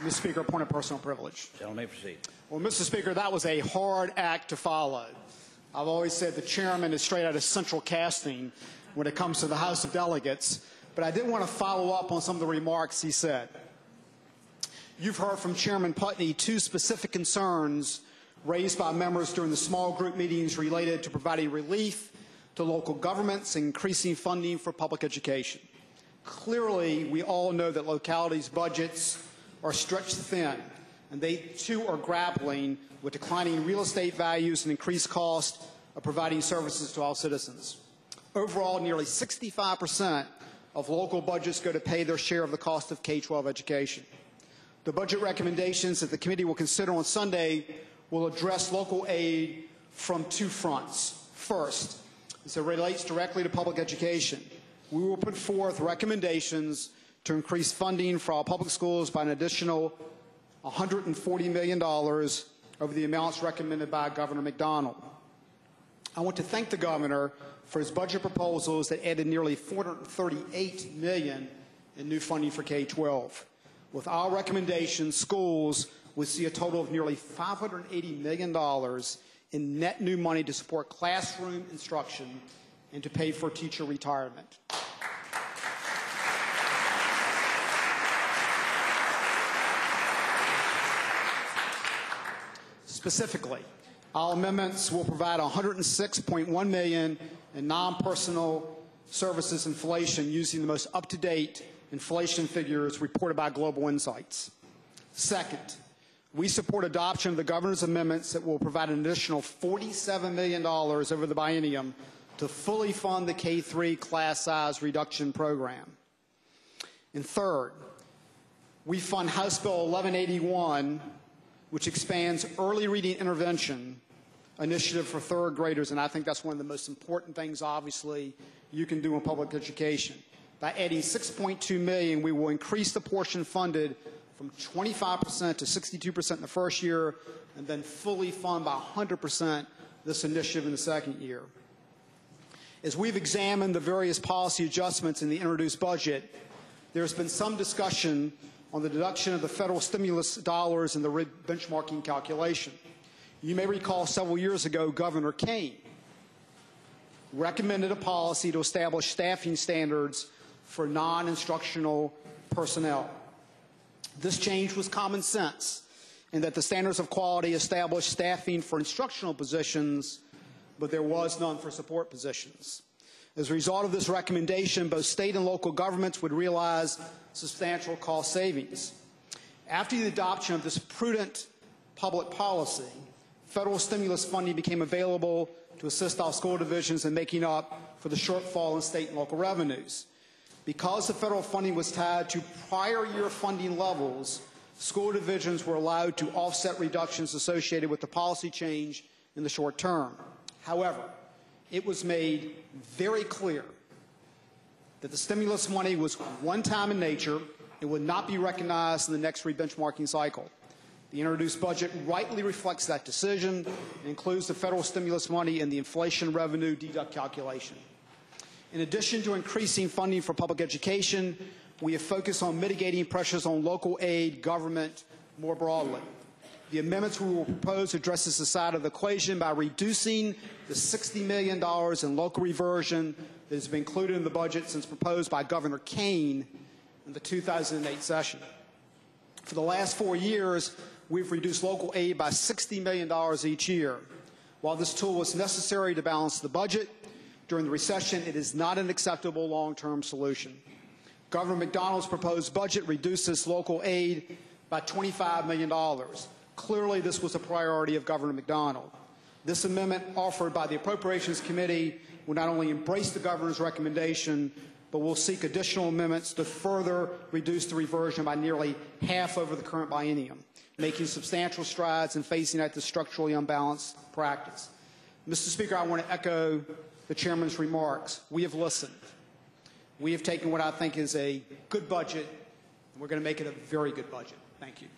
Mr. Speaker, a point of personal privilege. Gentleman may proceed. Well, Mr. Speaker, that was a hard act to follow. I've always said the chairman is straight out of central casting when it comes to the House of Delegates, but I did want to follow up on some of the remarks he said. You've heard from Chairman Putney two specific concerns raised by members during the small group meetings related to providing relief to local governments and increasing funding for public education. Clearly, we all know that localities' budgets are stretched thin, and they too are grappling with declining real estate values and increased cost of providing services to all citizens. Overall, nearly 65% of local budgets go to pay their share of the cost of K-12 education. The budget recommendations that the committee will consider on Sunday will address local aid from two fronts. First, as it relates directly to public education, we will put forth recommendations to increase funding for our public schools by an additional $140 million over the amounts recommended by Governor McDonnell. I want to thank the governor for his budget proposals that added nearly $438 million in new funding for K-12. With our recommendations, schools would see a total of nearly $580 million in net new money to support classroom instruction and to pay for teacher retirement. Specifically, our amendments will provide $106.1 million in non-personal services inflation using the most up-to-date inflation figures reported by Global Insights. Second, we support adoption of the governor's amendments that will provide an additional $47 million over the biennium to fully fund the K-3 class size reduction program. And third, we fund House Bill 1181, which expands early reading intervention initiative for third graders, and I think that's one of the most important things, obviously, you can do in public education. By adding $6.2 million, we will increase the portion funded from 25% to 62% in the first year, and then fully fund by 100% this initiative in the second year. As we've examined the various policy adjustments in the introduced budget, there's been some discussion on the deduction of the federal stimulus dollars in the benchmarking calculation. You may recall several years ago, Governor Kane recommended a policy to establish staffing standards for non-instructional personnel. This change was common sense in that the standards of quality established staffing for instructional positions, but there was none for support positions. As a result of this recommendation, both state and local governments would realize substantial cost savings. After the adoption of this prudent public policy, federal stimulus funding became available to assist our school divisions in making up for the shortfall in state and local revenues. Because the federal funding was tied to prior year funding levels, school divisions were allowed to offset reductions associated with the policy change in the short term. However, it was made very clear that the stimulus money was one-time in nature. It would not be recognized in the next re-benchmarking cycle. The introduced budget rightly reflects that decision and includes the federal stimulus money in the inflation revenue deduct calculation. In addition to increasing funding for public education, we have focused on mitigating pressures on local aid government more broadly. The amendments we will propose addresses the side of the equation by reducing the $60 million in local reversion that has been included in the budget since proposed by Governor Kane in the 2008 session. For the last 4 years, we've reduced local aid by $60 million each year. While this tool was necessary to balance the budget during the recession, it is not an acceptable long-term solution. Governor McDonnell's proposed budget reduces local aid by $25 million. Clearly, this was a priority of Governor McDonnell. This amendment offered by the Appropriations Committee will not only embrace the governor's recommendation, but will seek additional amendments to further reduce the reversion by nearly half over the current biennium, making substantial strides in phasing out this structurally unbalanced practice. Mr. Speaker, I want to echo the chairman's remarks. We have listened. We have taken what I think is a good budget, and we're going to make it a very good budget. Thank you.